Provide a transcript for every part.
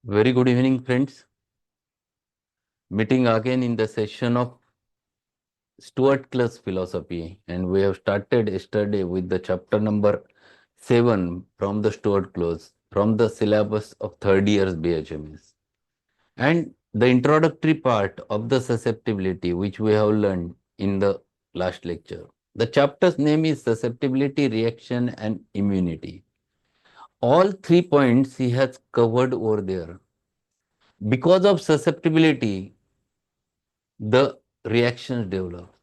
Very good evening, friends. Meeting again in the session of Stuart Close Philosophy, and we have started yesterday with the chapter number 7 from the Stuart Close, from the syllabus of third year's VIHMC. And the introductory part of the susceptibility, which we have learned in the last lecture. The chapter's name is Susceptibility, Reaction, and Immunity. All 3 points he has covered over there. Because of susceptibility, the reactions develop.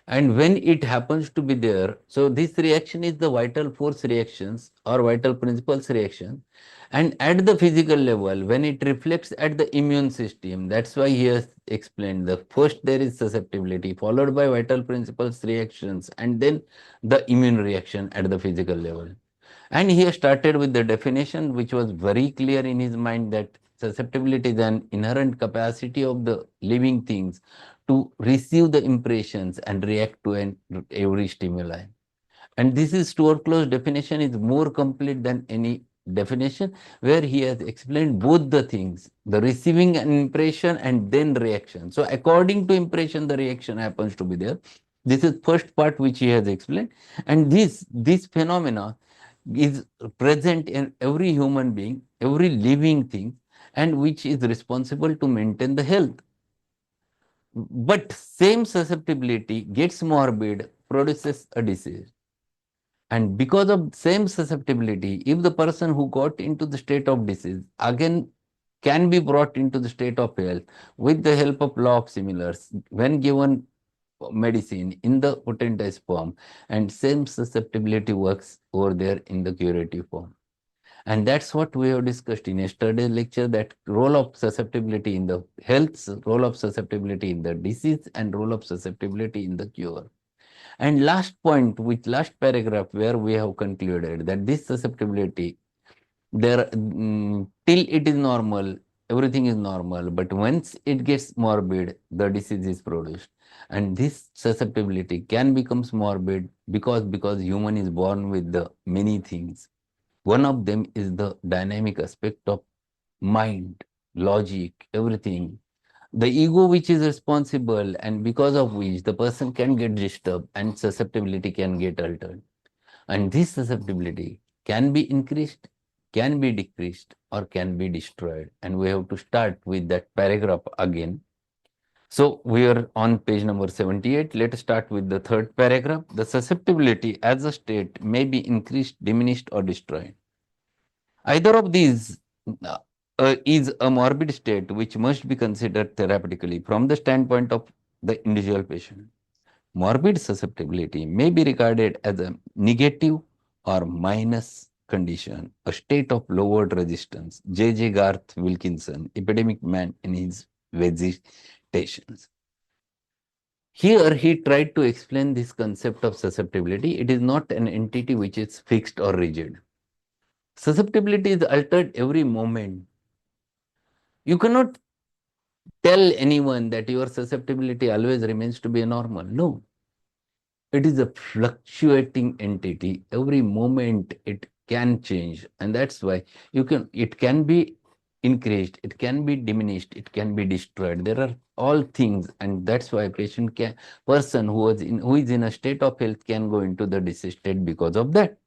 And when it happens to be there, so this reaction is the vital force reactions or vital principles reaction. And at the physical level, when it reflects at the immune system, that's why he has explained the first there is susceptibility, followed by vital principles reactions, and then the immune reaction at the physical level. And he started with the definition, which was very clear in his mind that susceptibility is an inherent capacity of the living things to receive the impressions and react to every stimuli. And this is Stuart Close definition is more complete than any definition, where he has explained both the things, the receiving an impression and then reaction. So according to impression, the reaction happens to be there. This is first part which he has explained. And this phenomena is present in every human being, every living thing, and which is responsible to maintain the health. But same susceptibility gets morbid, produces a disease. And because of same susceptibility, if the person who got into the state of disease again can be brought into the state of health with the help of law of similars, when given medicine in the potentized form, and same susceptibility works over there in the curative form. And that's what we have discussed in yesterday's lecture, that role of susceptibility in the health, role of susceptibility in the disease, and role of susceptibility in the cure. And last point, which last paragraph, where we have concluded that this susceptibility, till it is normal, everything is normal, but once it gets morbid, the disease is produced. And this susceptibility can becomes morbid because human is born with the many things. One of them is the dynamic aspect of mind, logic, everything. The ego which is responsible, and because of which the person can get disturbed and susceptibility can get altered. And this susceptibility can be increased, can be decreased, or can be destroyed. And we have to start with that paragraph again. So we are on page number 78. Let us start with the third paragraph. The susceptibility as a state may be increased, diminished, or destroyed. Either of these is a morbid state which must be considered therapeutically from the standpoint of the individual patient. Morbid susceptibility may be regarded as a negative or minus condition, a state of lowered resistance. J. Garth Wilkinson, Epidemic Man in his Vegetations. Here he tried to explain this concept of susceptibility. It is not an entity which is fixed or rigid. Susceptibility is altered every moment. You cannot tell anyone that your susceptibility always remains to be normal. No. It is a fluctuating entity. Every moment it can change. And that's why it can be increased, it can be diminished, it can be destroyed. There are all things, and that's why person who is in a state of health can go into the disease state because of that.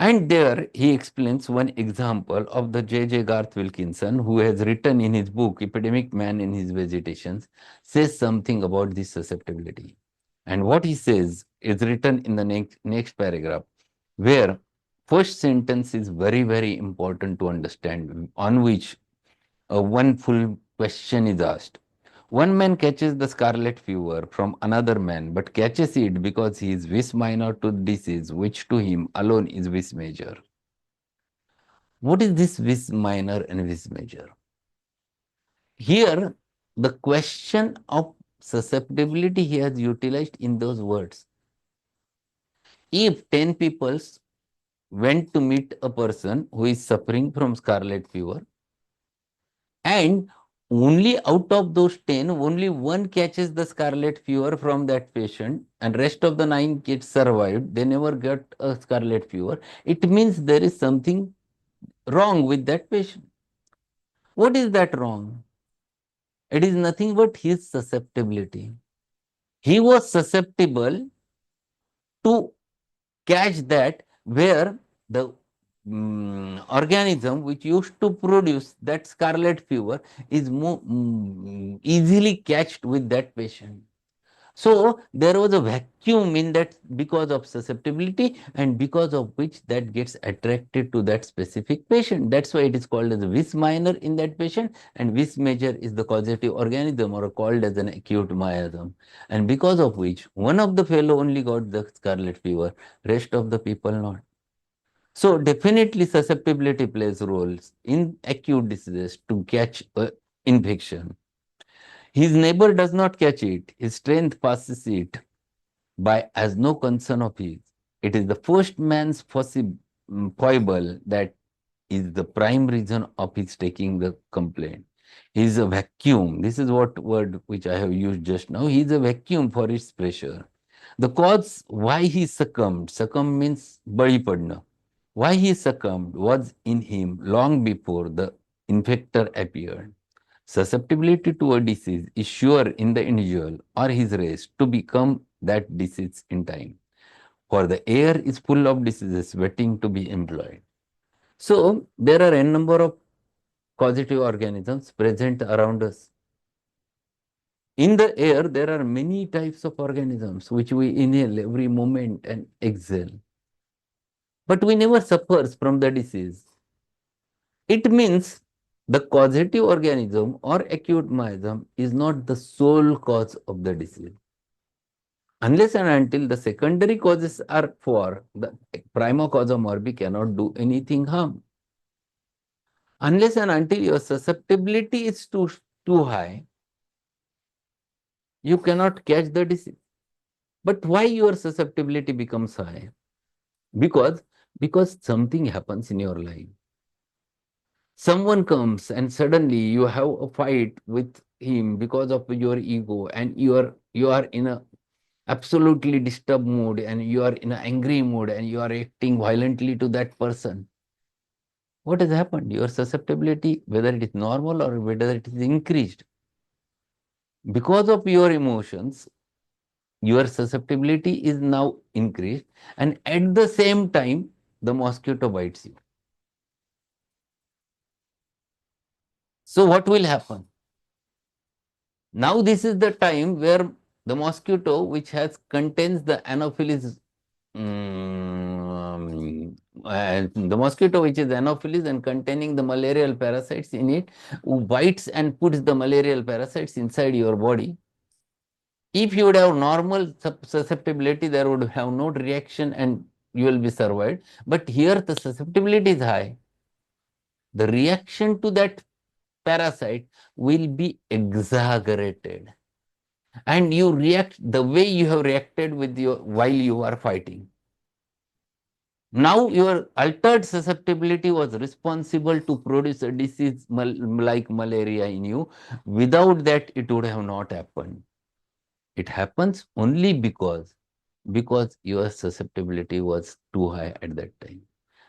And there he explains one example of the J. Garth Wilkinson, who has written in his book, Epidemic Man in His Vegetations, says something about this susceptibility. And what he says is written in the next paragraph, where first sentence is very, very important to understand, on which one full question is asked. One man catches the scarlet fever from another man, but catches it because he is vis minor to disease, which to him alone is vis major. What is this vis minor and vis major? Here, the question of susceptibility he has utilized in those words. If 10 people went to meet a person who is suffering from scarlet fever, and only out of those 10, only one catches the scarlet fever from that patient, and rest of the 9 kids survived, they never got a scarlet fever, it means there is something wrong with that patient. What is that wrong? It is nothing but his susceptibility. He was susceptible to catch that where the organism which used to produce that scarlet fever is more easily catched with that patient. So there was a vacuum in that because of susceptibility, and because of which that gets attracted to that specific patient. That's why it is called as a vis minor in that patient, and vis major is the causative organism or called as an acute miasm. And because of which one of the fellow only got the scarlet fever, rest of the people not. So definitely susceptibility plays roles in acute diseases to catch infection. His neighbor does not catch it, his strength passes it by as no concern of his. It is the first man's foible that is the prime reason of his taking the complaint. He is a vacuum. This is what word which I have used just now. He is a vacuum for its pressure. The cause why he succumbed, succumb means badi padna. Why he succumbed was in him long before the infector appeared. Susceptibility to a disease is sure in the individual or his race to become that disease in time. For the air is full of diseases waiting to be employed. So, there are a number of causative organisms present around us. In the air, there are many types of organisms which we inhale every moment and exhale. But we never suffers from the disease. It means the causative organism or acute miasm is not the sole cause of the disease. Unless and until the secondary causes are for the prima causa morbi cannot do anything harm. Unless and until your susceptibility is too high, you cannot catch the disease. But why your susceptibility becomes high? Because, because something happens in your life. Someone comes and suddenly you have a fight with him because of your ego, and you are in a absolutely disturbed mood, and you are in an angry mood, and you are acting violently to that person. What has happened? Your susceptibility, whether it is normal or whether it is increased, because of your emotions, your susceptibility is now increased, and at the same time, the mosquito bites you. So what will happen? Now this is the time where the mosquito, which has contains the Anopheles, the mosquito which is Anopheles and containing the malarial parasites in it, bites and puts the malarial parasites inside your body. If you would have normal susceptibility, there would have no reaction and you will be survived. But here the susceptibility is high. The reaction to that parasite will be exaggerated, and you react the way you have reacted with your while you are fighting. Now your altered susceptibility was responsible to produce a disease like malaria in you. Without that, it would have not happened. It happens only because your susceptibility was too high at that time.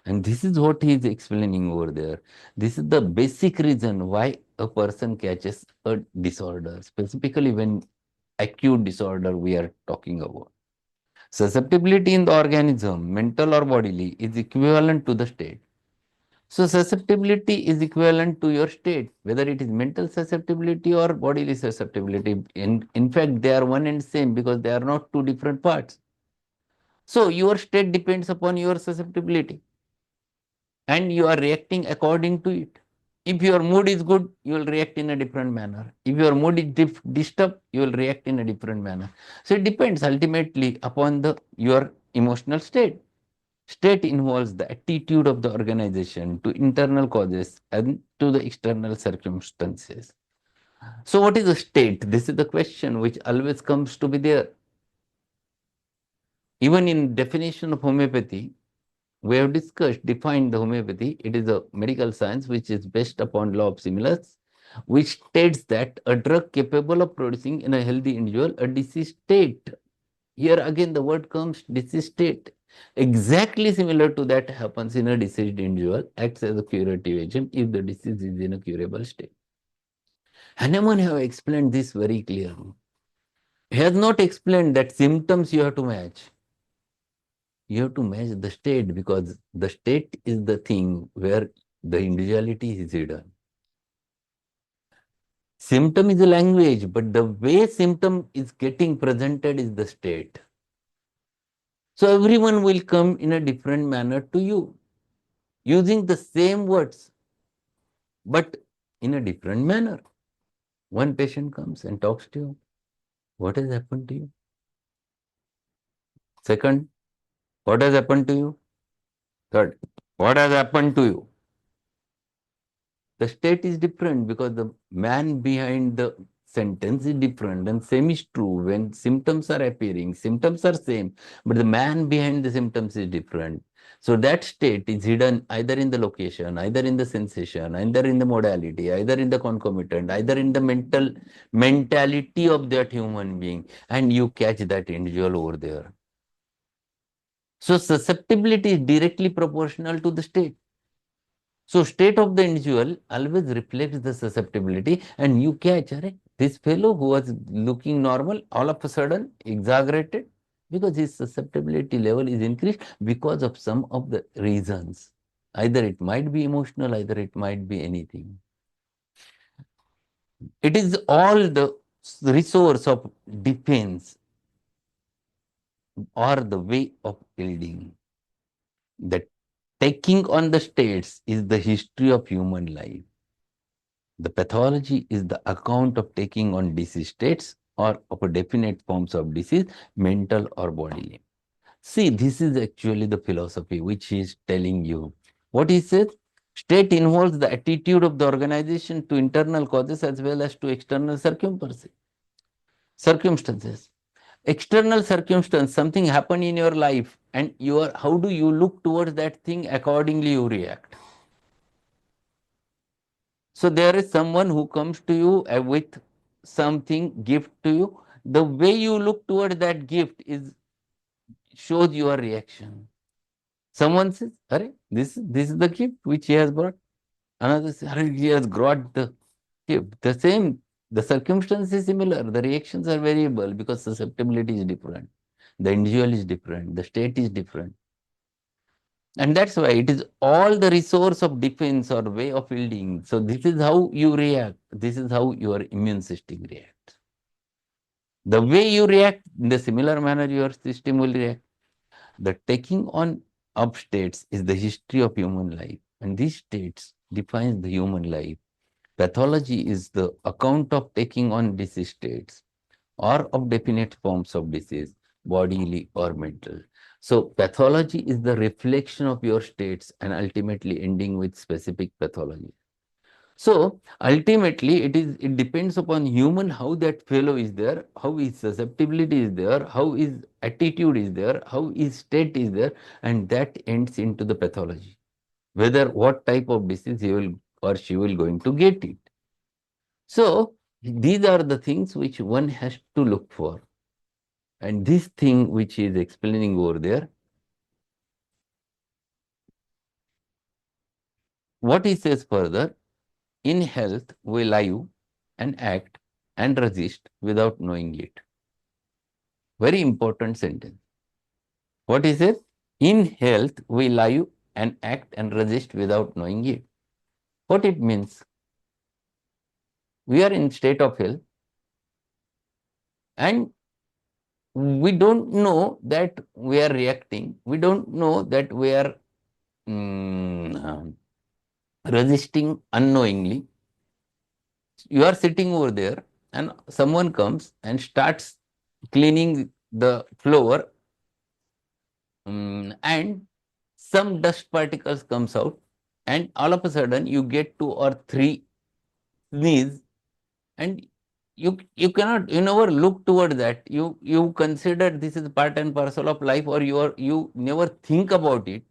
And this is what he is explaining over there. This is the basic reason why a person catches a disorder, specifically when acute disorder we are talking about. Susceptibility in the organism, mental or bodily, is equivalent to the state. So susceptibility is equivalent to your state, whether it is mental susceptibility or bodily susceptibility. In fact, they are one and same because they are not two different parts. So your state depends upon your susceptibility, and you are reacting according to it. If your mood is good, you will react in a different manner. If your mood is disturbed, you will react in a different manner. So it depends ultimately upon your emotional state. State involves the attitude of the organization to internal causes and to the external circumstances. So what is the state? This is the question which always comes to be there. Even in definition of homeopathy, we have defined the homeopathy. It is a medical science which is based upon law of similarity, which states that a drug capable of producing in a healthy individual a disease state. Here again the word comes disease state. Exactly similar to that happens in a diseased individual, acts as a curative agent if the disease is in a curable state. Hahnemann have explained this very clearly. He has not explained that symptoms you have to match. You have to match the state, because the state is the thing where the individuality is hidden. Symptom is a language, but the way symptom is getting presented is the state. So everyone will come in a different manner to you, using the same words, but in a different manner. One patient comes and talks to you. What has happened to you? Second, what has happened to you? Third, what has happened to you? The state is different because the man behind the sentence is different, and same is true when symptoms are appearing. Symptoms are same, but the man behind the symptoms is different. So that state is hidden either in the location, either in the sensation, either in the modality, either in the concomitant, either in the mentality of that human being, and you catch that individual over there. So susceptibility is directly proportional to the state. So state of the individual always reflects the susceptibility, and you catch, this fellow who was looking normal, all of a sudden exaggerated, because his susceptibility level is increased because of some of the reasons. Either it might be emotional, either it might be anything. It is all the resource of defense or the way of building. The taking on the states is the history of human life. The pathology is the account of taking on disease states or of a definite forms of disease, mental or bodily. See, this is actually the philosophy which he is telling you. What he says? State involves the attitude of the organization to internal causes as well as to external circumstances. External circumstance, something happened in your life, and how do you look towards that thing, accordingly you react. So there is someone who comes to you with something, gift to you. The way you look towards that gift shows your reaction. Someone says, this is the gift which he has brought. Another says, he has brought the gift. The same, the circumstance is similar. The reactions are variable because susceptibility is different. The individual is different. The state is different. And that's why it is all the resource of defense or way of building. So this is how you react. This is how your immune system reacts. The way you react, in the similar manner your system will react. The taking on of states is the history of human life. And these states defines the human life. Pathology is the account of taking on disease states or of definite forms of disease, bodily or mental. So pathology is the reflection of your states and ultimately ending with specific pathology. So ultimately it depends upon human how that fellow is there, how his susceptibility is there, how his attitude is there, how his state is there, and that ends into the pathology. Whether what type of disease he will or she will going to get it. So these are the things which one has to look for. And this thing which he is explaining over there, what he says further, in health we live and act and resist without knowing it. Very important sentence. What he says? In health we live and act and resist without knowing it. What it means? We are in state of health and we don't know that we are reacting. We don't know that we are resisting unknowingly. You are sitting over there and someone comes and starts cleaning the floor, and some dust particles comes out, and all of a sudden you get 2 or 3 sneeze, and you never look toward that. You consider this is part and parcel of life, or you never think about it,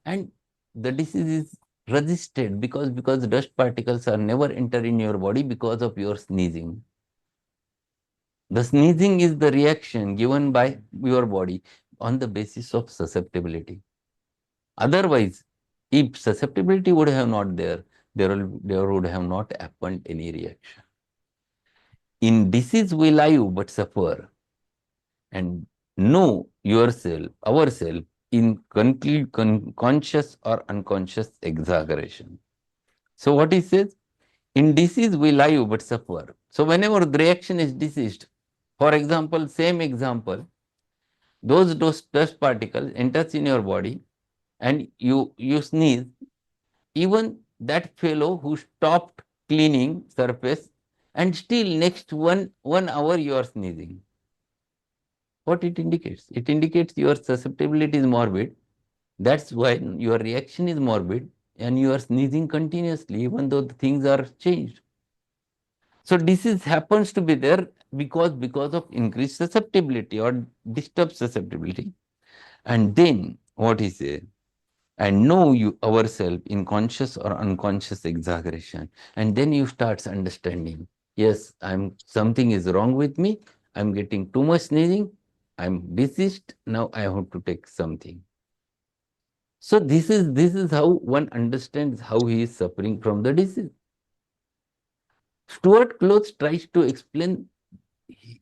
and the disease is resisted because dust particles are never enter in your body because of your sneezing. The sneezing is the reaction given by your body. on the basis of susceptibility. Otherwise, if susceptibility would have not there would have not happened any reaction. In disease we live but suffer, and know yourself, ourself, in conscious or unconscious exaggeration. So what he says, in disease we live but suffer. So whenever the reaction is diseased, for example, same example, those dust particles enters in your body and you sneeze, even that fellow who stopped cleaning surface and still next one hour you are sneezing. What it indicates? It indicates your susceptibility is morbid. That's why your reaction is morbid and you are sneezing continuously even though the things are changed. So disease happens to be there because of increased susceptibility or disturbed susceptibility. And then what he says, and know you ourselves in conscious or unconscious exaggeration. And then you start understanding, yes, something is wrong with me. I'm getting too much sneezing. I'm diseased. Now I have to take something. So this is how one understands how he is suffering from the disease. Stuart Close tries to explain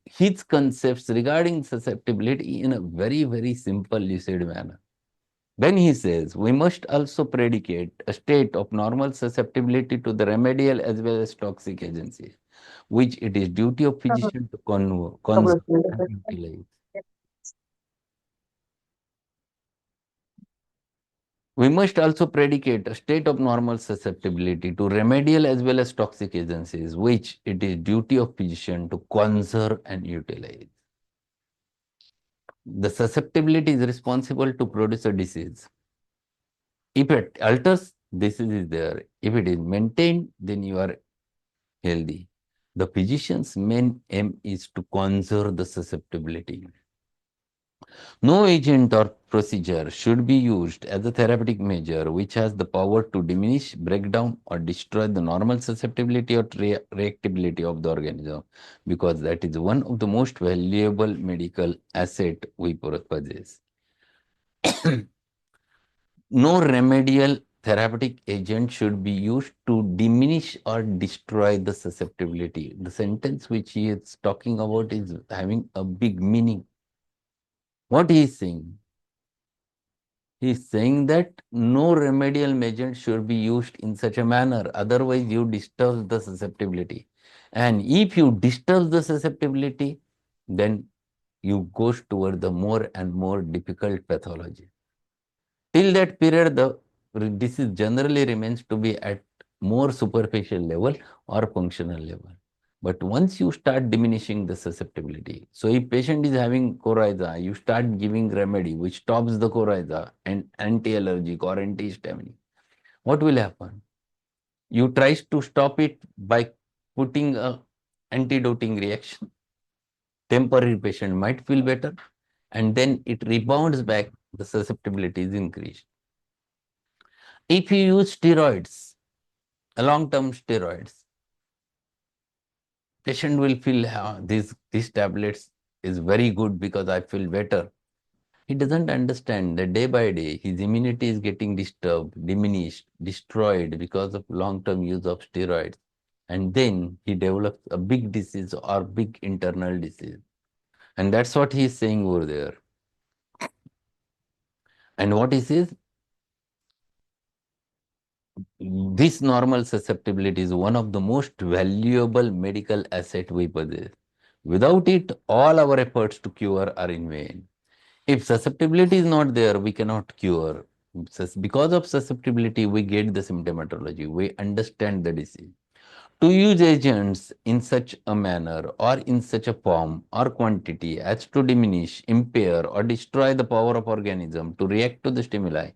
his concepts regarding susceptibility in a very, very simple, lucid manner. Then he says, we must also predicate a state of normal susceptibility to the remedial as well as toxic agencies, which it is duty of physician to conserve and utilize. We must also predicate a state of normal susceptibility to remedial as well as toxic agencies, which it is duty of physician to conserve and utilize. The susceptibility is responsible to produce a disease. If it alters, disease is there. If it is maintained, then you are healthy. The physician's main aim is to conserve the susceptibility. No agent or procedure should be used as a therapeutic measure which has the power to diminish, break down, or destroy the normal susceptibility or reactability of the organism, because that is one of the most valuable medical asset we possess. No remedial therapeutic agent should be used to diminish or destroy the susceptibility. The sentence which he is talking about is having a big meaning. What he is saying? He is saying that no remedial measure should be used in such a manner, otherwise you disturb the susceptibility. And if you disturb the susceptibility, then you go toward the more and more difficult pathology. Till that period, the disease generally remains to be at more superficial level or functional level. But once you start diminishing the susceptibility, so if patient is having coryza, you start giving remedy which stops the coryza and anti-allergic or antihistaminic. What will happen? You try to stop it by putting a antidoting reaction. Temporary patient might feel better and then it rebounds back, the susceptibility is increased. If you use steroids, long-term steroids, patient will feel these tablets is very good because I feel better. He doesn't understand that day by day his immunity is getting disturbed, diminished, destroyed because of long-term use of steroids. And then he develops a big disease or big internal disease. And that's what he is saying over there. And what he says, this normal susceptibility is one of the most valuable medical asset we possess. Without it, all our efforts to cure are in vain. If susceptibility is not there, we cannot cure. Because of susceptibility, we get the symptomatology. We understand the disease. To use agents in such a manner or in such a form or quantity as to diminish, impair, or destroy the power of organism to react to the stimuli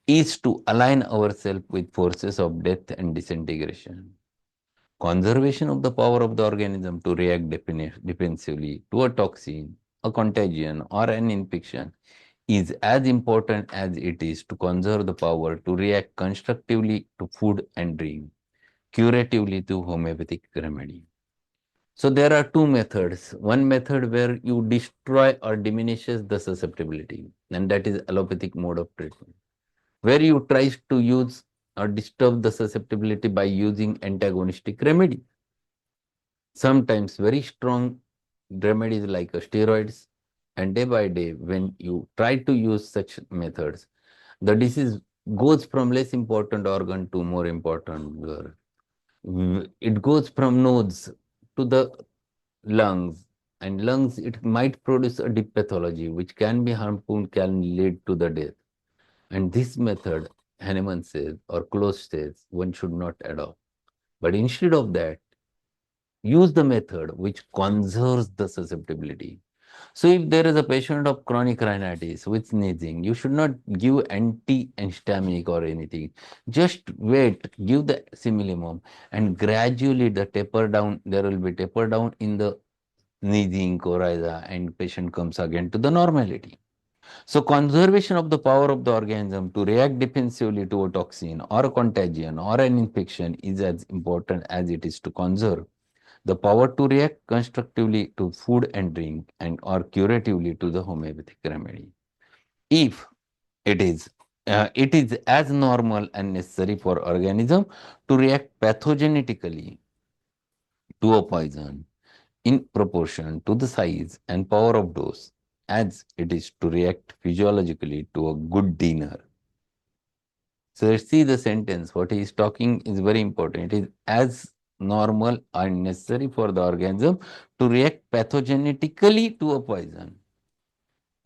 is to align ourselves with forces of death and disintegration. Conservation of the power of the organism to react defensively to a toxin, a contagion, or an infection is as important as it is to conserve the power to react constructively to food and drink, curatively to homeopathic remedy. So there are two methods. One method where you destroy or diminishes the susceptibility, and that is allopathic mode of treatment, where you try to use or disturb the susceptibility by using antagonistic remedy. Sometimes very strong remedies like steroids, and day by day, when you try to use such methods, the disease goes from less important organ to more important organ. It goes from nodes to the lungs, and lungs, it might produce a deep pathology which can be harmful, can lead to the death. And this method, Hahnemann says, or Close says, one should not adopt. But instead of that, use the method which conserves the susceptibility. So if there is a patient of chronic rhinitis with sneezing, you should not give anti-histaminic or anything. Just wait, give the similimum, and gradually the taper down, there will be taper down in the sneezing, coryza, and patient comes again to the normality. So conservation of the power of the organism to react defensively to a toxin or a contagion or an infection is as important as it is to conserve the power to react constructively to food and drink and or curatively to the homeopathic remedy. If it is as normal and necessary for organism to react pathogenetically to a poison in proportion to the size and power of dose as it is to react physiologically to a good dinner. So see the sentence, what he is talking is very important. It is as normal and necessary for the organism to react pathogenetically to a poison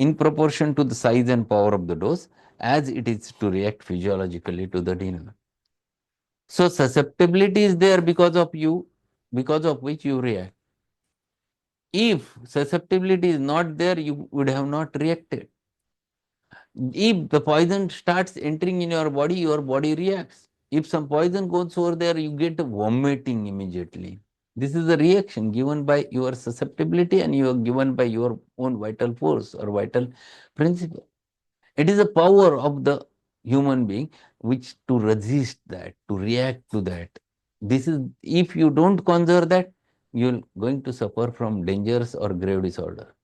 in proportion to the size and power of the dose as it is to react physiologically to the dinner. So susceptibility is there because of you, because of which you react. If susceptibility is not there, you would have not reacted. If the poison starts entering in your body reacts. If some poison goes over there, you get vomiting immediately. This is a reaction given by your susceptibility and you are given by your own vital force or vital principle. It is a power of the human being which to resist that, to react to that. This is, if you don't conserve that, you're going to suffer from dangerous or grave disorder.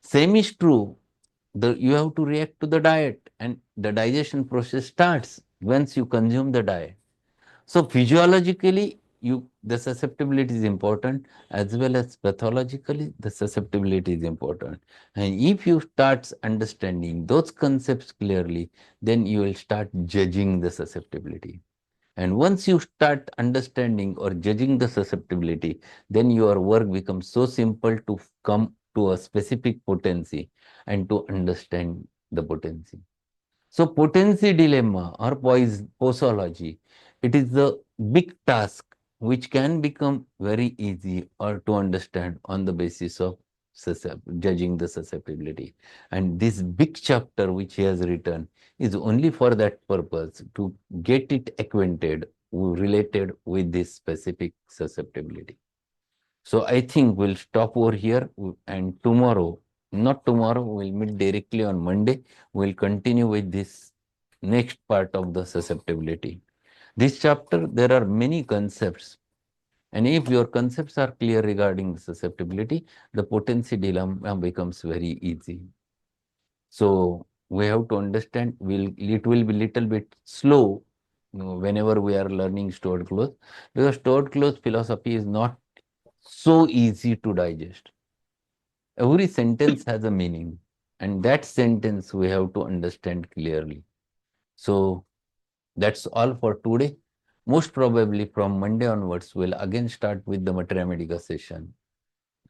Same is true. You have to react to the diet and the digestion process starts once you consume the diet. So physiologically, the susceptibility is important as well as pathologically the susceptibility is important. And if you start understanding those concepts clearly, then you will start judging the susceptibility. And once you start understanding or judging the susceptibility, then your work becomes so simple to come to a specific potency and to understand the potency. So potency dilemma or posology, it is the big task which can become very easy or to understand on the basis of judging the susceptibility. And this big chapter which he has written is only for that purpose to get it acquainted related with this specific susceptibility. So I think we'll stop over here and tomorrow, not tomorrow, we'll meet directly on Monday. We'll continue with this next part of the susceptibility. This chapter, there are many concepts. And if your concepts are clear regarding susceptibility, the potency dilemma becomes very easy. So we have to understand, it will be little bit slow whenever we are learning Stuart Close, because Stuart Close philosophy is not so easy to digest. Every sentence has a meaning, and that sentence we have to understand clearly. So that's all for today. Most probably from Monday onwards, we'll again start with the Materia Medica session.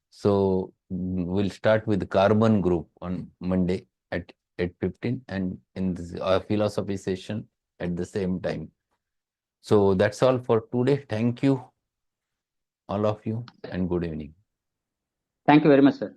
So we'll start with the carbon group on Monday at 8:15 and in the philosophy session at the same time. So that's all for today. Thank you, all of you, and good evening. Thank you very much, sir.